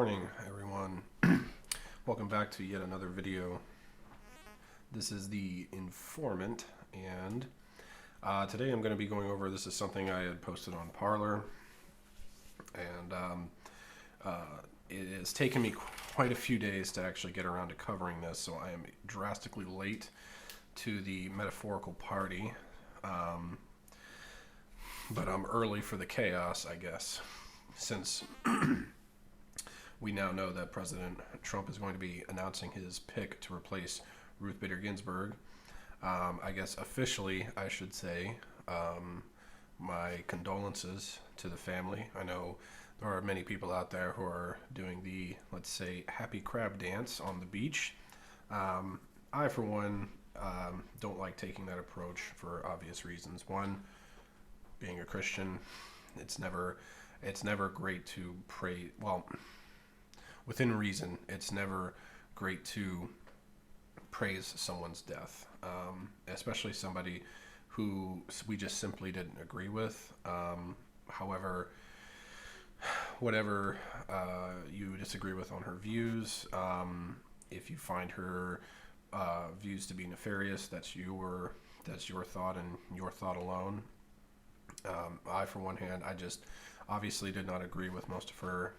morning, everyone. Welcome back to yet another video. This is the informant, and today I'm going to be going over, this is something I had posted on Parler, and it has taken me quite a few days to actually get around to covering this, so I am drastically late to the metaphorical party, but I'm early for the chaos, I guess, since we now know that President Trump is going to be announcing his pick to replace Ruth Bader Ginsburg. I guess officially, I should say, my condolences to the family. I know there are many people out there who are doing the, let's say, happy crab dance on the beach. I, for one, don't like taking that approach for obvious reasons. One, being a Christian, it's never great to pray. Well, within reason, it's never great to praise someone's death, especially somebody who we just simply didn't agree with. However, whatever you disagree with on her views, if you find her views to be nefarious, that's your thought and your thought alone. I, for one hand, I just obviously did not agree with most of her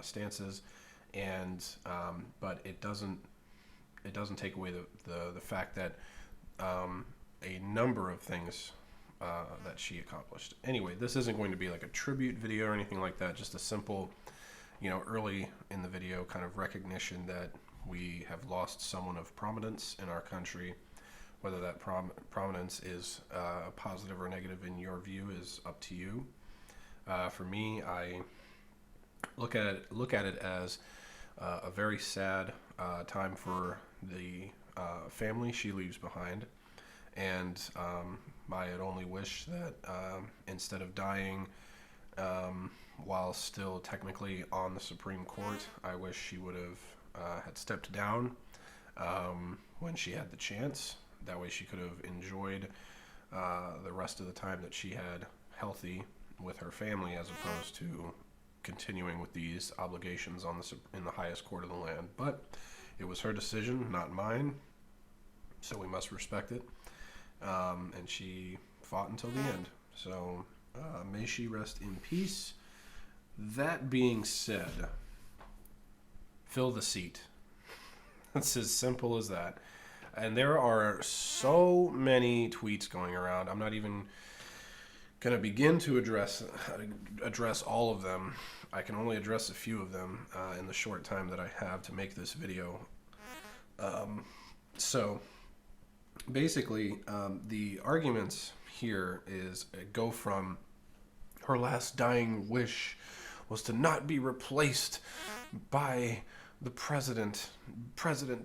stances, and but it doesn't take away the fact that a number of things that she accomplished. Anyway, this isn't going to be like a tribute video or anything like that, just a simple, early in the video kind of recognition that we have lost someone of prominence in our country. Whether that prominence is positive or negative in your view is up to you. For me, I look at it as a very sad time for the family she leaves behind, and I had only wish that instead of dying while still technically on the Supreme Court, I wish she would have had stepped down when she had the chance. That way she could have enjoyed the rest of the time that she had healthy with her family, as opposed to continuing with these obligations in the highest court of the land. But it was her decision, not mine, so we must respect it. And she fought until the end. So may she rest in peace. That being said, fill the seat. It's as simple as that. And there are so many tweets going around. I'm not even going to begin to address all of them. I can only address a few of them in the short time that I have to make this video. So basically, the arguments here go from her last dying wish was to not be replaced by the President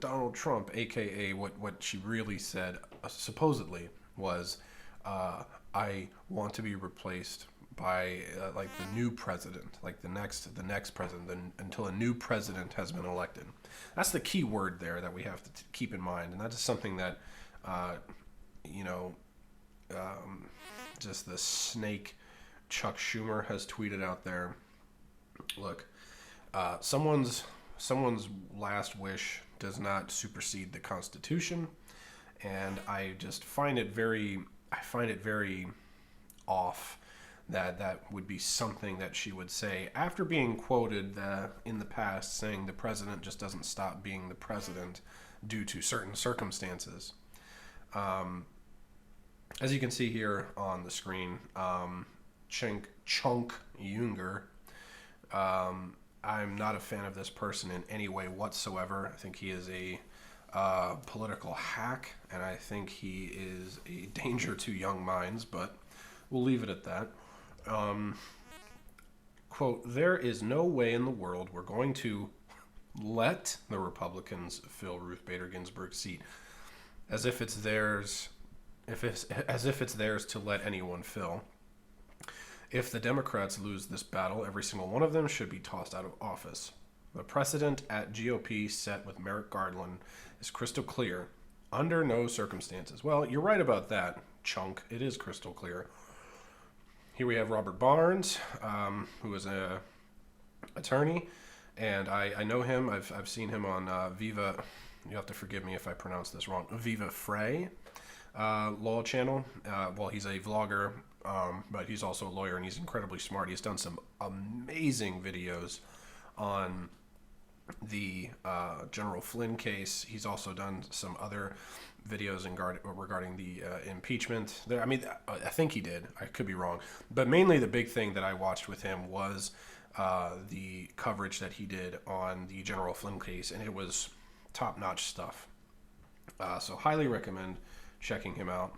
Donald Trump, aka what she really said, supposedly, was, I want to be replaced by like the new president, like the next president, until a new president has been elected. That's the key word there that we have to keep in mind, and that is something that, just the snake Chuck Schumer has tweeted out there. Look, someone's last wish does not supersede the Constitution, and I just find it very off that would be something that she would say after being quoted in the past saying the president just doesn't stop being the president due to certain circumstances. As you can see here on the screen, Chunk Junger, I'm not a fan of this person in any way whatsoever. I think he is a political hack, and I think he is a danger to young minds, but we'll leave it at that. Quote, there is no way in the world we're going to let the Republicans fill Ruth Bader Ginsburg's seat as if it's theirs to let anyone fill. If the Democrats lose this battle, every single one of them should be tossed out of office. The precedent at GOP set with Merrick Garland is crystal clear. Under no circumstances. Well, you're right about that, Chunk. It is crystal clear. Here we have Robert Barnes, who is a attorney, and I know him. I've seen him on Viva. You have to forgive me if I pronounce this wrong. Viva Frey law channel. Well, he's a vlogger, but he's also a lawyer, and he's incredibly smart. He's done some amazing videos on the General Flynn case. He's also done some other videos regarding the impeachment. I mean, I think he did. I could be wrong. But mainly the big thing that I watched with him was the coverage that he did on the General Flynn case, and it was top-notch stuff. So highly recommend checking him out.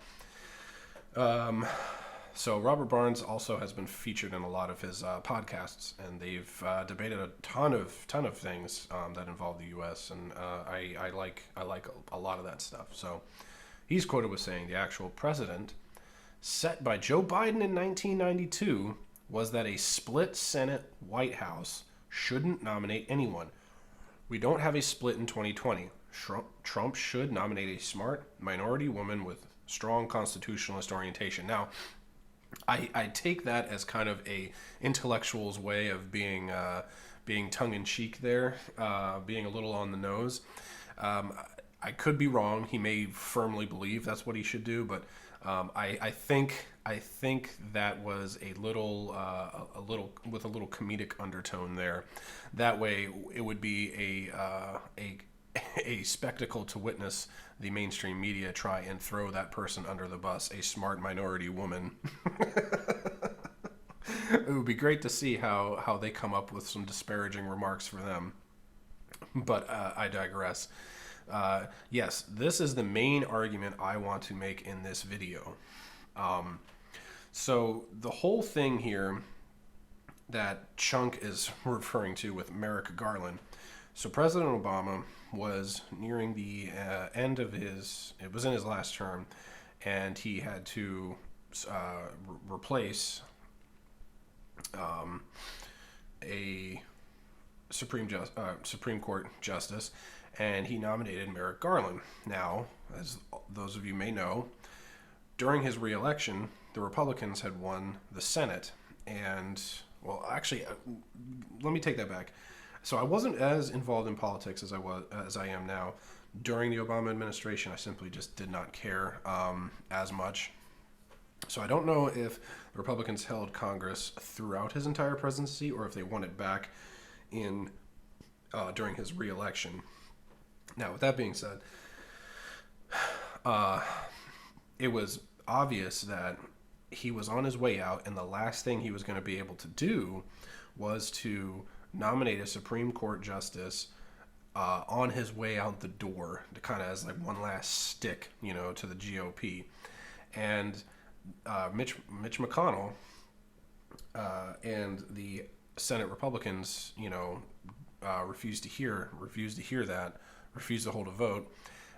So Robert Barnes also has been featured in a lot of his podcasts, and they've debated a ton of things that involve the U.S. and I like a lot of that stuff. So he's quoted with saying the actual precedent set by Joe Biden in 1992 was that a split Senate White House shouldn't nominate anyone. We don't have a split in 2020. Trump should nominate a smart minority woman with strong constitutionalist orientation. Now, I take that as kind of a intellectual's way of being tongue-in-cheek there, being a little on the nose. I could be wrong. He may firmly believe that's what he should do, but I think that was a little with a little comedic undertone there. That way, it would be a spectacle to witness the mainstream media try and throw that person under the bus, a smart minority woman. It would be great to see how they come up with some disparaging remarks for them. But I digress. Yes, this is the main argument I want to make in this video. So the whole thing here that Chunk is referring to with Merrick Garland. So President Obama was nearing the end of it was in his last term, and he had to replace a Supreme Court justice, and he nominated Merrick Garland. Now, as those of you may know, during his re-election, the Republicans had won the Senate, and, well, actually, let me take that back. So I wasn't as involved in politics as I am now. During the Obama administration, I simply just did not care as much. So I don't know if the Republicans held Congress throughout his entire presidency or if they won it back in during his re-election. Now, with that being said, it was obvious that he was on his way out, and the last thing he was going to be able to do was to nominate a Supreme Court justice on his way out the door, to kind of as like one last stick, to the GOP. And Mitch McConnell and the Senate Republicans, refused to hear that, refused to hold a vote.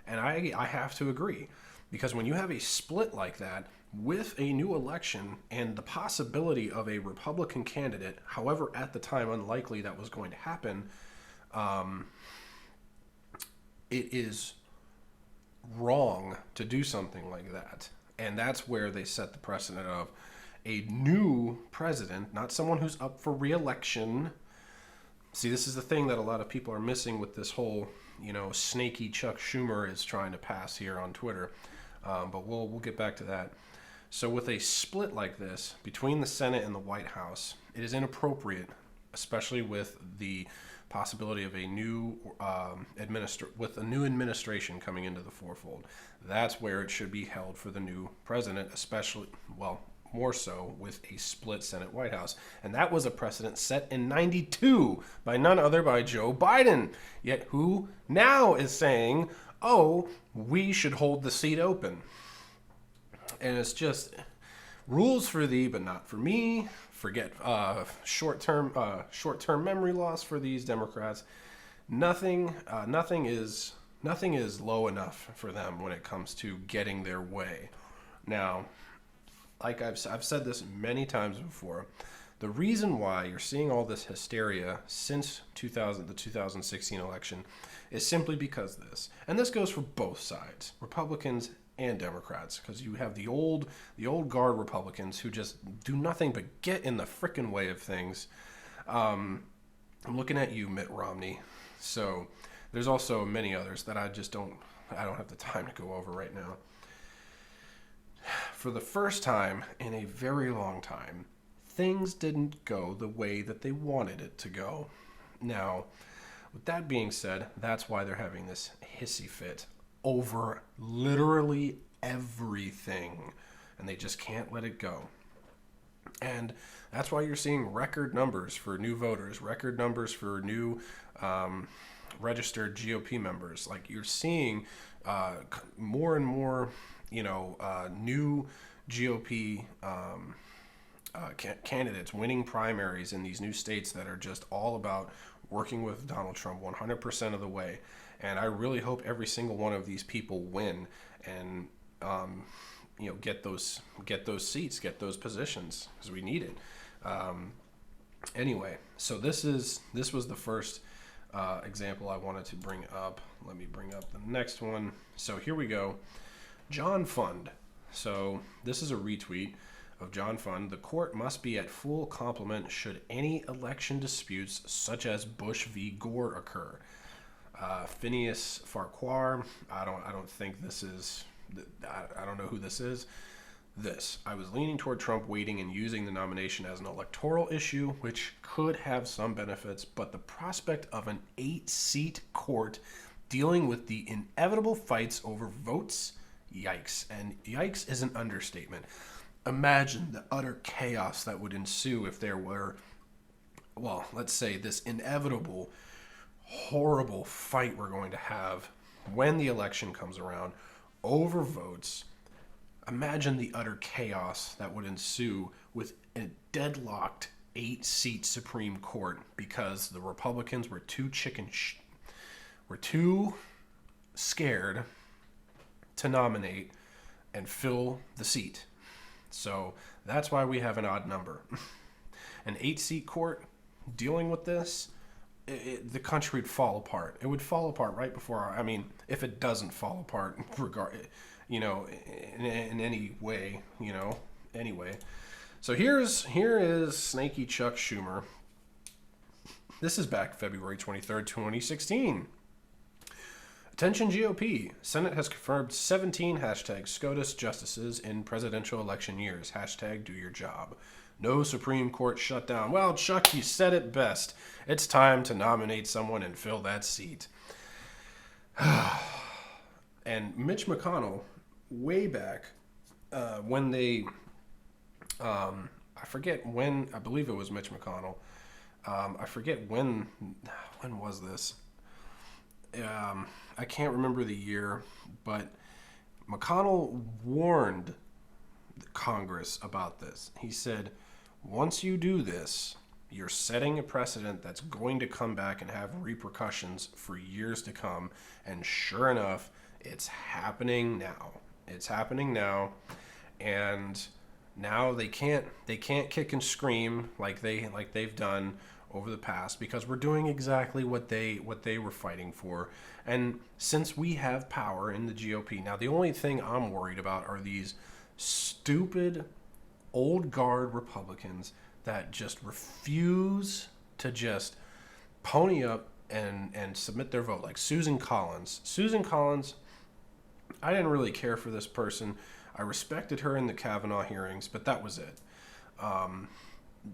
And I have to agree, because when you have a split like that with a new election and the possibility of a Republican candidate, however, at the time unlikely that was going to happen, it is wrong to do something like that. And that's where they set the precedent of a new president, not someone who's up for re-election. See, this is the thing that a lot of people are missing with this whole, snaky Chuck Schumer is trying to pass here on Twitter. But we'll get back to that. So with a split like this between the Senate and the White House, it is inappropriate, especially with the possibility of a new administration coming into the forefold. That's where it should be held for the new president, especially, well, more so with a split Senate White House. And that was a precedent set in 92 by none other by Joe Biden. Yet who now is saying, oh, we should hold the seat open. And it's just rules for thee, but not for me. Forget short-term memory loss for these Democrats. Nothing is low enough for them when it comes to getting their way. Now, like I've said this many times before, the reason why you're seeing all this hysteria since the 2016 election is simply because of this. And this goes for both sides, Republicans and Democrats, because you have the old guard Republicans who just do nothing but get in the frickin' way of things. I'm looking at you, Mitt Romney. So there's also many others that I don't have the time to go over right now. For the first time in a very long time, things didn't go the way that they wanted it to go. Now, with that being said, that's why they're having this hissy fit over literally everything, and they just can't let it go. And that's why you're seeing record numbers for new voters, record numbers for new registered GOP members. Like, you're seeing more and more, new GOP candidates winning primaries in these new states that are just all about working with Donald Trump 100% of the way. And I really hope every single one of these people win and get those seats, get those positions, because we need it. Anyway, so this was the first example I wanted to bring up. Let me bring up the next one. So here we go. John Fund. So this is a retweet of John Fund. The court must be at full complement should any election disputes such as Bush v. Gore occur. Phineas Farquhar. I don't think this is. I don't know who this is. I was leaning toward Trump waiting and using the nomination as an electoral issue, which could have some benefits, but the prospect of an 8-seat court dealing with the inevitable fights over votes, yikes. And yikes is an understatement. Imagine the utter chaos that would ensue if there were, well, let's say this inevitable, horrible fight we're going to have when the election comes around over votes. Imagine the utter chaos that would ensue with a deadlocked 8-seat Supreme Court because the Republicans were too scared to nominate and fill the seat. So that's why we have an odd number. An 8-seat court dealing with this, the country would fall apart. It would fall apart right before if it doesn't fall apart, in any way, anyway. So here is Snaky Chuck Schumer. This is back February 23rd, 2016. Attention GOP. Senate has confirmed 17 #SCOTUS justices in presidential election years. #do your job. No Supreme Court shutdown. Well, Chuck, you said it best. It's time to nominate someone and fill that seat. And Mitch McConnell, way back when they, I forget when, I believe it was Mitch McConnell. I forget when was this? I can't remember the year, but McConnell warned Congress about this. He said, once you do this, you're setting a precedent that's going to come back and have repercussions for years to come. And sure enough, it's happening now. It's happening now. And now they can't kick and scream like they've done over the past, because we're doing exactly what they were fighting for. And since we have power in the GOP, now the only thing I'm worried about are these stupid old guard Republicans that just refuse to just pony up and submit their vote. Like Susan Collins. Susan Collins, I didn't really care for this person. I respected her in the Kavanaugh hearings, but that was it.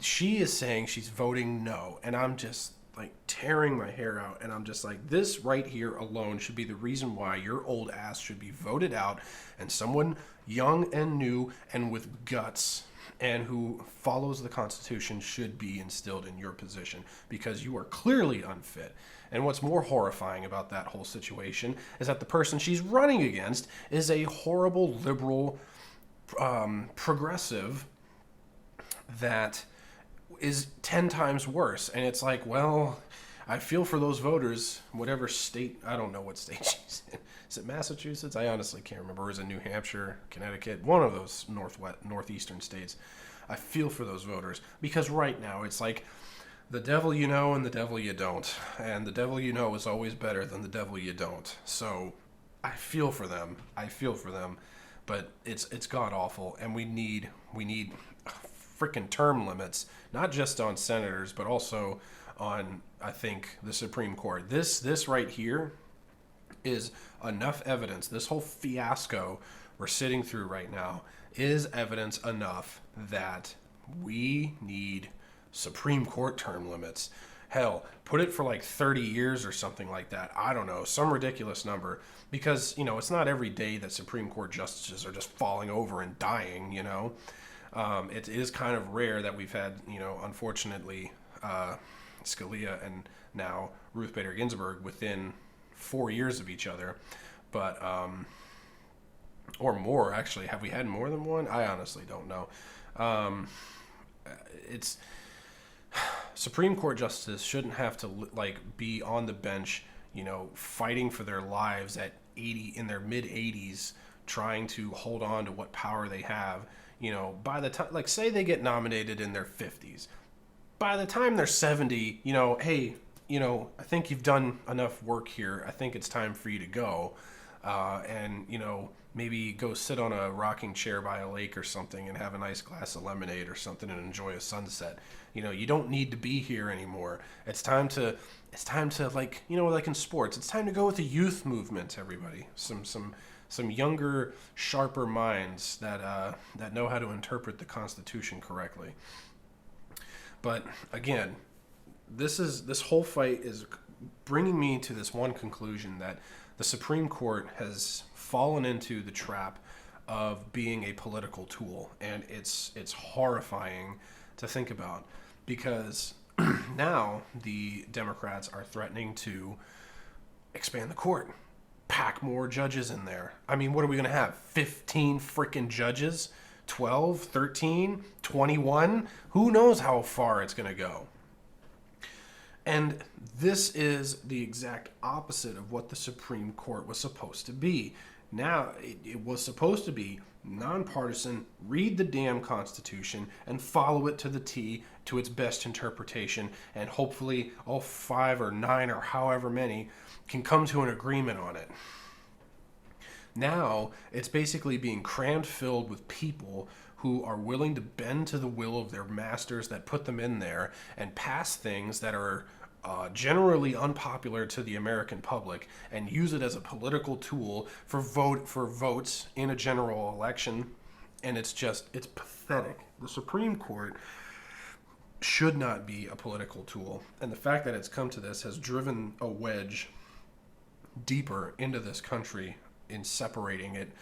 She is saying she's voting no, and I'm just like tearing my hair out, and I'm just like, this right here alone should be the reason why your old ass should be voted out, and someone young and new and with guts and who follows the Constitution should be instilled in your position, because you are clearly unfit. And what's more horrifying about that whole situation is that the person she's running against is a horrible liberal progressive that is 10 times worse. And it's like, well, I feel for those voters, whatever state, I don't know what state she's in. Is it Massachusetts? I honestly can't remember. Is it New Hampshire, Connecticut? One of those northeastern states. I feel for those voters, because right now it's like the devil you know and the devil you don't. And the devil you know is always better than the devil you don't. So I feel for them. But it's god awful, and we need freaking term limits, not just on senators, but also on, I think, the Supreme Court. This right here is enough evidence. This whole fiasco we're sitting through right now is evidence enough that we need Supreme Court term limits. Hell, put it for like 30 years or something like that. I don't know, some ridiculous number. Because, it's not every day that Supreme Court justices are just falling over and dying, It is kind of rare that we've had, unfortunately, Scalia and now Ruth Bader Ginsburg within 4 years of each other. But, or more, actually. Have we had more than one? I honestly don't know. It's Supreme Court justices shouldn't have to be on the bench, fighting for their lives at 80 in their mid 80s, trying to hold on to what power they have. By the time, say they get nominated in their 50s, by the time they're 70, hey, I think you've done enough work here. I think it's time for you to go, and maybe go sit on a rocking chair by a lake or something and have a nice glass of lemonade or something and enjoy a sunset. You don't need to be here anymore. It's time to like in sports, it's time to go with the youth movement, everybody. Some younger, sharper minds that know how to interpret the Constitution correctly. But again, this whole fight is bringing me to this one conclusion, that the Supreme Court has fallen into the trap of being a political tool, and it's horrifying to think about, because now the Democrats are threatening to expand the court, pack more judges in there. I mean, what are we going to have? 15 freaking judges? 12, 13, 21? Who knows how far it's going to go? And this is the exact opposite of what the Supreme Court was supposed to be. Now, it was supposed to be nonpartisan, read the damn Constitution, and follow it to the T, to its best interpretation, and hopefully all 5 or 9 or however many can come to an agreement on it. Now, it's basically being crammed filled with people who are willing to bend to the will of their masters that put them in there and pass things that are generally unpopular to the American public, and use it as a political tool for votes in a general election. And it's pathetic. The Supreme Court should not be a political tool, and the fact that it's come to this has driven a wedge deeper into this country in separating it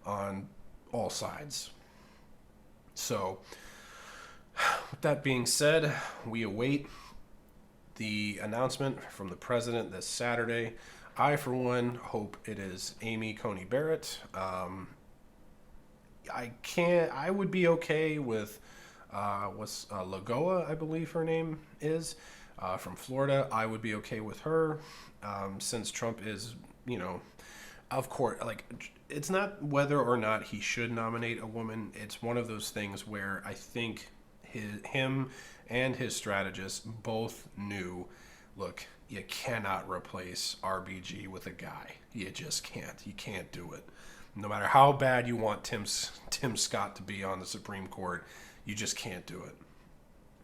on all sides. So, with that being said, we await the announcement from the president this Saturday. I, for one, hope it is Amy Coney Barrett. I would be okay with Lagoa, I believe her name is, from Florida. I would be okay with her, since Trump is, of course, it's not whether or not he should nominate a woman. It's one of those things where I think him and his strategists both knew, look, you cannot replace RBG with a guy. You just can't. You can't do it. No matter how bad you want Tim Scott to be on the Supreme Court, you just can't do it.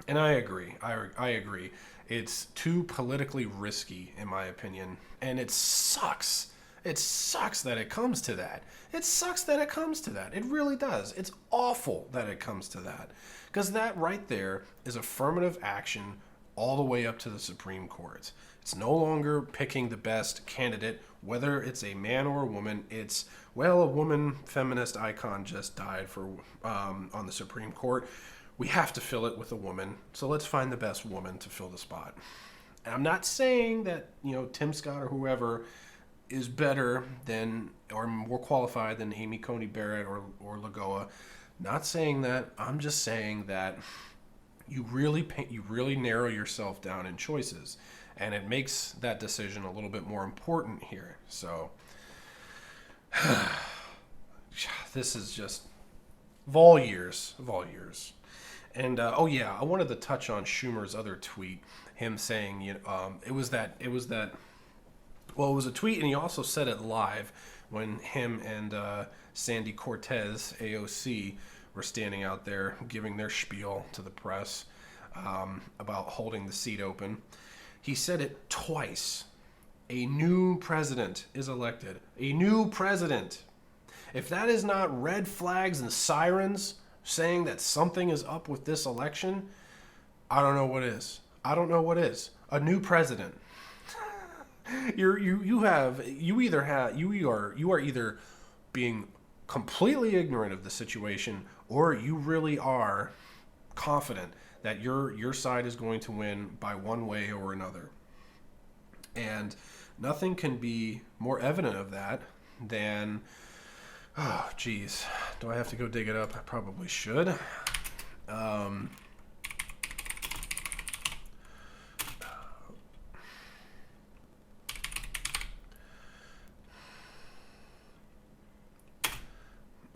And I agree. I agree. It's too politically risky, in my opinion, and it sucks. It sucks that it comes to that. It really does. It's awful that it comes to that. Because that right there is affirmative action all the way up to the Supreme Court. It's no longer picking the best candidate, whether it's a man or a woman. It's, well, a woman feminist icon just died on the Supreme Court. We have to fill it with a woman, so let's find the best woman to fill the spot. And I'm not saying that, Tim Scott or whoever is better than or more qualified than Amy Coney Barrett or Lagoa. Not saying that. I'm just saying that you really narrow yourself down in choices, and it makes that decision a little bit more important here. So this is just vol years. And I wanted to touch on Schumer's other tweet, him saying, it was a tweet, and he also said it live when him and Sandy Cortez, AOC, were standing out there giving their spiel to the press. about holding the seat open. He said it twice. A new president is elected. A new president. If that is not red flags and sirens saying that something is up with this election, I don't know what is. I don't know what is. A new president. You are either being completely ignorant of the situation, or you really are confident that your side is going to win by one way or another. And nothing can be more evident of that than, oh geez, do I have to go dig it up? I probably should.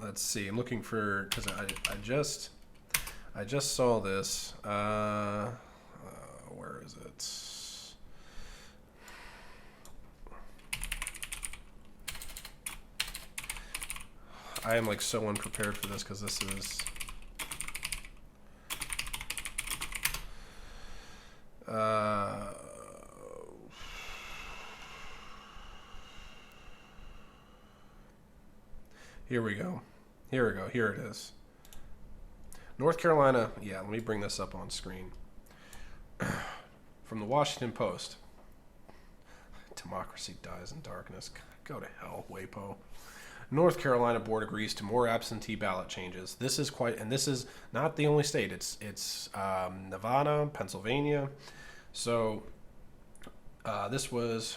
Let's see. I'm looking for, because I just saw this. Where is it? I am like so unprepared for this because this is. Here we go. Here it is. North Carolina. Yeah, let me bring this up on screen. From the Washington Post. Democracy dies in darkness. Go to hell, WAPO. North Carolina board agrees to more absentee ballot changes. This is and this is not the only state. It's Nevada, Pennsylvania. So this was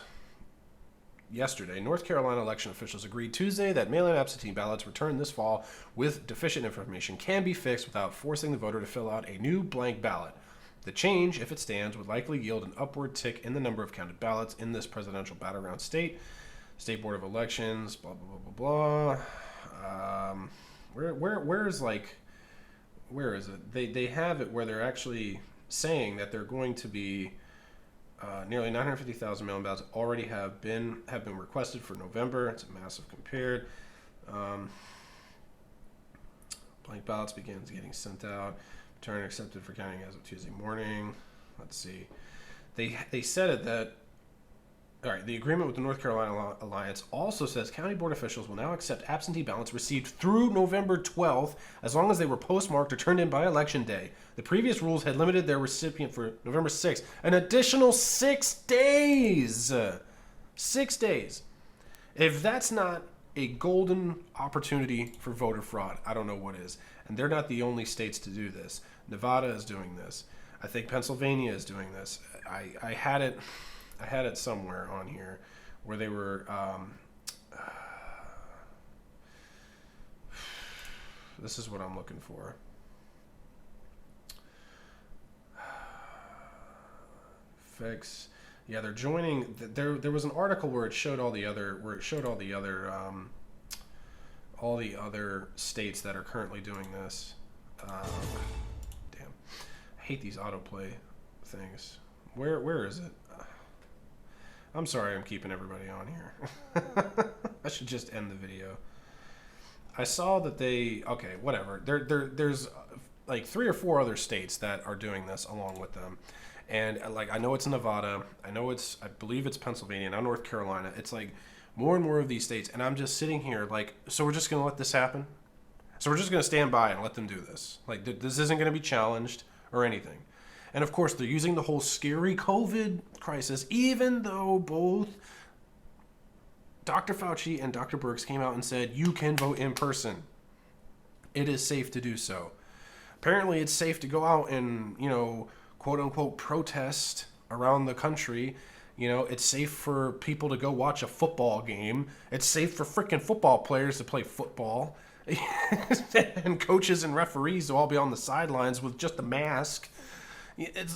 yesterday. North Carolina election officials agreed Tuesday that mail-in absentee ballots returned this fall with deficient information can be fixed without forcing the voter to fill out a new blank ballot. The change, if it stands, would likely yield an upward tick in the number of counted ballots in this presidential battleground state. State Board of Elections, blah blah blah blah blah. Where is it? They have it where they're actually saying that they're going to be nearly 950,000 mail-in ballots already have been requested for November. It's a massive compared. Blank ballots begins getting sent out. Return accepted for counting as of Tuesday morning. Let's see. They said it that. All right, the agreement with the North Carolina Alliance also says county board officials will now accept absentee ballots received through November 12th as long as they were postmarked or turned in by Election Day. The previous rules had limited their recipient for November 6th. An additional 6 days! 6 days. If that's not a golden opportunity for voter fraud, I don't know what is. And they're not the only states to do this. Nevada is doing this. I think Pennsylvania is doing this. I had it somewhere on here where they were. This is what I'm looking for. Fix. Yeah, they're joining. There was an article where it showed all the other states that are currently doing this. Damn, I hate these autoplay things. Where is it? I'm sorry I'm keeping everybody on here. I should just end the video. I saw that okay, whatever. There's like 3 or 4 other states that are doing this along with them. And like I know it's Nevada, I believe it's Pennsylvania, now North Carolina. It's like more and more of these states, and I'm just sitting here like, so we're just going to let this happen? So we're just going to stand by and let them do this. Like this isn't going to be challenged or anything. And of course, they're using the whole scary COVID crisis, even though both Dr. Fauci and Dr. Birx came out and said, you can vote in person. It is safe to do so. Apparently, it's safe to go out and, quote unquote, protest around the country. It's safe for people to go watch a football game. It's safe for freaking football players to play football. And coaches and referees to all be on the sidelines with just a mask.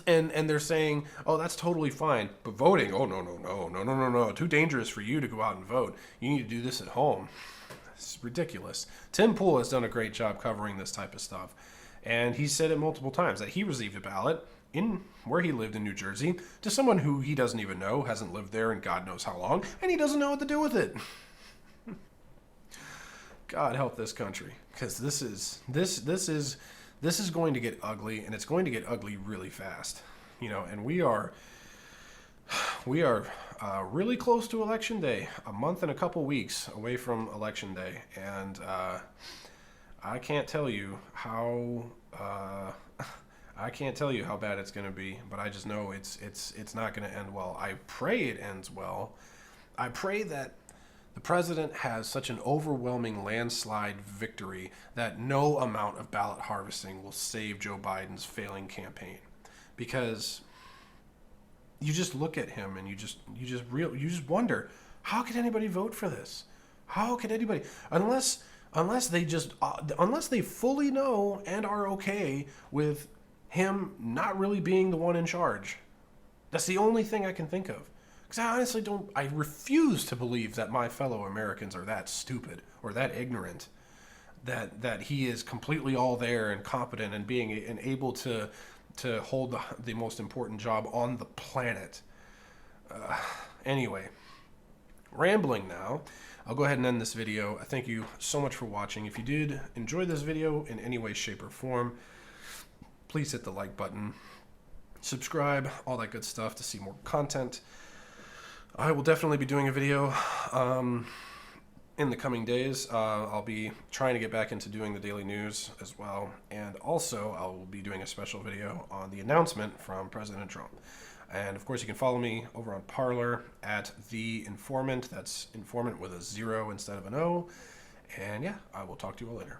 And they're saying, oh, that's totally fine. But voting, oh, no. Too dangerous for you to go out and vote. You need to do this at home. It's ridiculous. Tim Pool has done a great job covering this type of stuff. And he said it multiple times that he received a ballot in where he lived in New Jersey to someone who he doesn't even know, hasn't lived there in God knows how long, and he doesn't know what to do with it. God help this country, because this is this is going to get ugly, and it's going to get ugly really fast. And we are really close to Election Day, a month and a couple weeks away from Election Day, and I can't tell you how bad it's going to be, but I just know it's not going to end well. I pray it ends well. I pray that the president has such an overwhelming landslide victory that no amount of ballot harvesting will save Joe Biden's failing campaign, because you just look at him and you just wonder, how could anybody vote for this? How could anybody, unless they fully know and are okay with him not really being the one in charge. That's the only thing I can think of. Because I honestly I refuse to believe that my fellow Americans are that stupid or that ignorant that he is completely all there and competent and able to hold the most important job on the planet. Anyway, rambling now. I'll go ahead and end this video. I thank you so much for watching. If you did enjoy this video in any way, shape, or form, please hit the like button, subscribe, all that good stuff to see more content. I will definitely be doing a video in the coming days. I'll be trying to get back into doing the daily news as well. And also, I will be doing a special video on the announcement from President Trump. And of course, you can follow me over on Parler at The Informant. That's informant with a 0 instead of an O. And yeah, I will talk to you all later.